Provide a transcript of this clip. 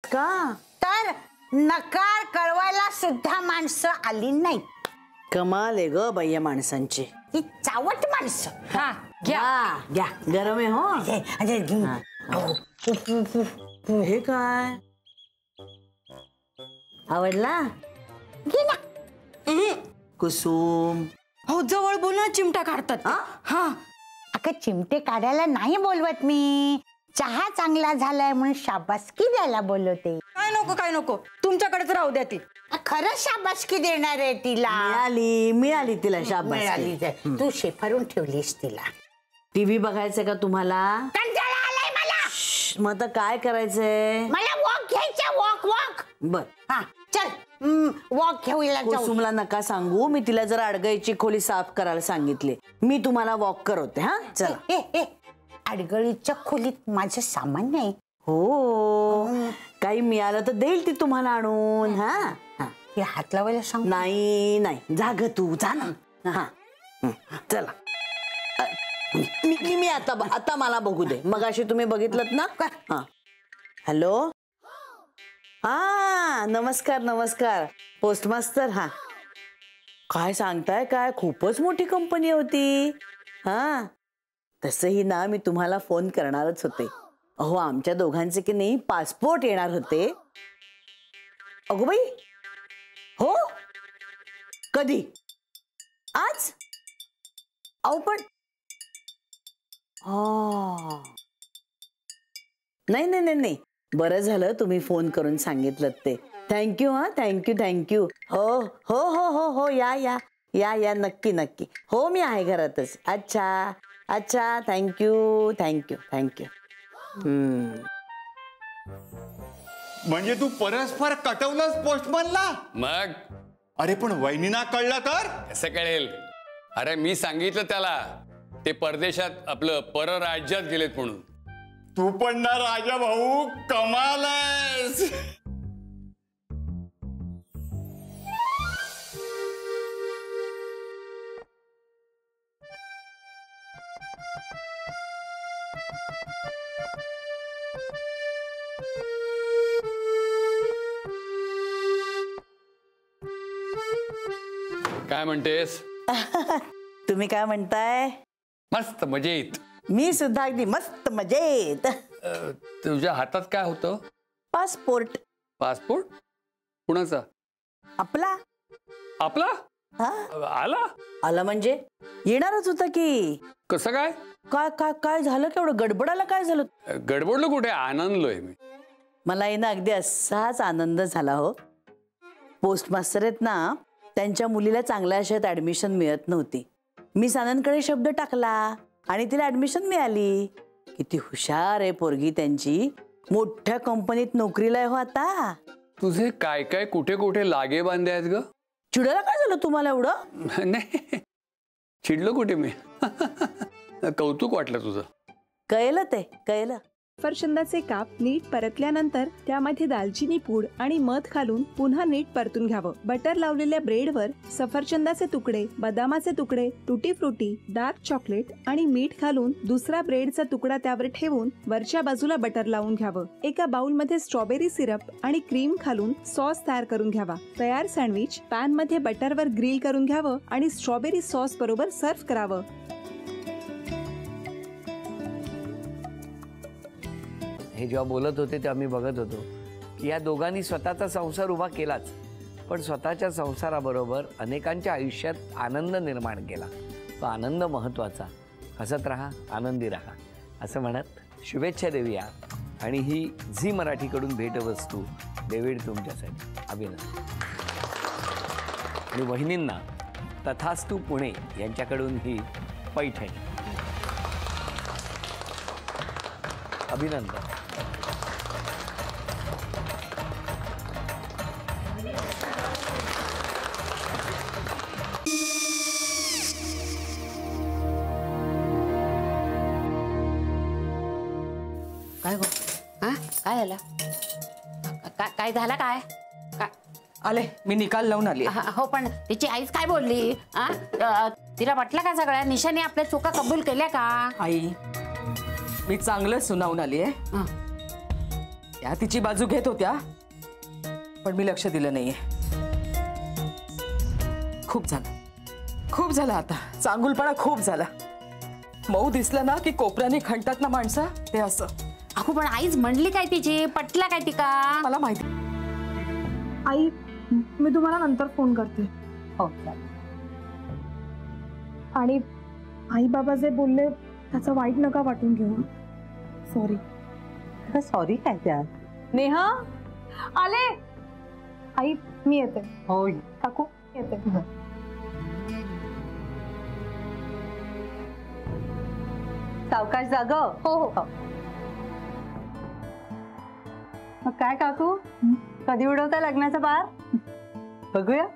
का तर नकार कळवायला सुद्धा माणसं आली नाही. कमाल आहे ग बाई या माणसांची. ही चावट माणसं. हा घ्या घ्या गरम आहे हो. हे काय आवडला घे ना. कुसुम. हो जवळ बोला चिमटा काढतात. हा अगं चिमटे काढायला नाही बोलवत मी. चहा चांगला झालाय म्हणून शाबासकी द्यायला बोलवते. काय नको तुमच्याकडेच राहू द्या ती. खरंच शाबासकी देणार आहे तिला. मिळाली तिला शाबासकी. तू शेफारून ठेवलीस तिला. टीव्ही बघायचंय का तुम्हाला? कंटाळा आलाय मला. मग आता काय करायचंय? मला वॉक घ्यायचा. वॉक. बर हा चल वॉक घेऊया. कुसुमला नका सांगू. मी तिला जर अडगळीची खोली साफ करायला सांगितले. मी तुम्हाला वॉक करवते. हा चला. अडगळीच्या खोलीत माझं सामान नाही. हो काही मिळालं तर देईल ती तुम्हाला आणून. हा हे हात लावायला सांग. नाही जा ग तू जा ना. हा चला. मी आता मला बघू दे. मग अशी तुम्ही बघितलं ना. हा हॅलो. हा नमस्कार पोस्टमास्टर. हा काय सांगताय काय? खूपच मोठी कंपनी होती. हा तसंही ना मी तुम्हाला फोन करणारच होते. अहो आमच्या दोघांचे की नाही पासपोर्ट येणार होते. अगो बाई हो कधी? आज? अहो पण नाही बरं झालं तुम्ही फोन करून सांगितलं ते. थँक्यू. हा थँक्यू. हो या नक्की. हो मी आहे घरातच. अच्छा थँक्यू. म्हणजे तू परस्पर कटवलंस पोस्टमनला? मग अरे पण वहिनीना कळलं तर कसं कळेल? अरे मी सांगितलं त्याला ते परदेशात आपलं परराज्यात गेलेत म्हणून. तू पण ना राजा भाऊ कमाल आहेस. काय म्हणतेस? तुम्ही काय म्हणताय? मस्त मजेत. मी सुद्धा अगदी मस्त मजेत. तुझ्या हातात काय होतं? पासपोर्ट. पासपोर्ट? कुणाचा? आपला. आला म्हणजे येणारच होता की. कसं काय? काय झालं? केवढं गडबडाला काय झालं? गडबडलो कुठे? आनंदलोय मी. मला ना अगदी असाच आनंद झाला हो. पोस्टमास्टर आहेत ना त्यांच्या मुलीला चांगल्या शाळेत ऍडमिशन मिळत नव्हती. मी सानंदकडे शब्द टाकला आणि तिला ऍडमिशन मिळाली. किती हुशार आहे पोरगी त्यांची. मोठ्या कंपनीत नोकरीला आहे हो आता. तुझे काय कुठे लागे बांधे आहेत ग? चिडायला काय झालं तुम्हाला एवढं? नाही चिडलो कुठे मी. कौतुक वाटलं तुझं. कळलं. सफरचंदाचे काप नीट परतल्यानंतर त्यामध्ये दालचिनी पूड आणि मध घालून पुन्हा नीट परतून घ्यावं. बटर लावलेल्या ब्रेडवर सफरचंदाचे तुकडे, बदामाचे तुकडे, टुटी फ्रुटी, डार्क चॉकलेट आणि मीठ घालून दुसरा ब्रेडचा तुकडा त्यावर ठेवून वरच्या बाजूला बटर लावून घ्यावं. एका बाउलमध्ये स्ट्रॉबेरी सिरप आणि क्रीम घालून सॉस तयार करून घ्यावा. तयार सँडविच पॅन मध्ये बटरवर ग्रिल करून घ्यावं आणि स्ट्रॉबेरी सॉस बरोबर सर्व्ह करावं. हे जेव्हा बोलत होते तेव्हा मी बघत होतो की या दोघांनी स्वतःचा संसार उभा केलाच, पण स्वतःच्या संसाराबरोबर अनेकांच्या आयुष्यात आनंद निर्माण केला. तो आनंद महत्त्वाचा. हसत राहा, आनंदी राहा असं म्हणत शुभेच्छा देऊया. आणि ही झी मराठीकडून भेटवस्तू डेव्हिड तुमच्यासाठी. अभिनंदन. आणि वहिनींना तथास्तू पुणे यांच्याकडून ही पैठणी. अभिनंदन. काय झालं? काय झालं? काय आले मी निकाल लावून आली. हो पण तिची आईच काय बोलली? तिला वाटलं का सगळ्या निशाने आपल्या चुका कबूल केल्या का? आई मी चांगलं सुनावून आली आहे. त्या तिची बाजू घेत होत्या, पण मी लक्ष दिलं नाहीये. खूप झालं आता. चांगुलपणा खूप झाला. मऊ दिसलं ना की कोपऱ्याने खणतात ना माणसं, ते असं. अगो पण आईच म्हणली काय तिची, पटला काय ती का? मला माहिती. आई, मी तुम्हाला नंतर फोन करते. हो. आणि आई बाबा जे बोलले त्याचं वाईट नका वाटून घेऊ. सॉरी. सॉरी काय त्या? नेहा आले. आई मी येते. हो. काकू येते. सावकाश जाग. हो हो. मग काय काकू, कधी उडवता लग्नाचा बार? बघूया.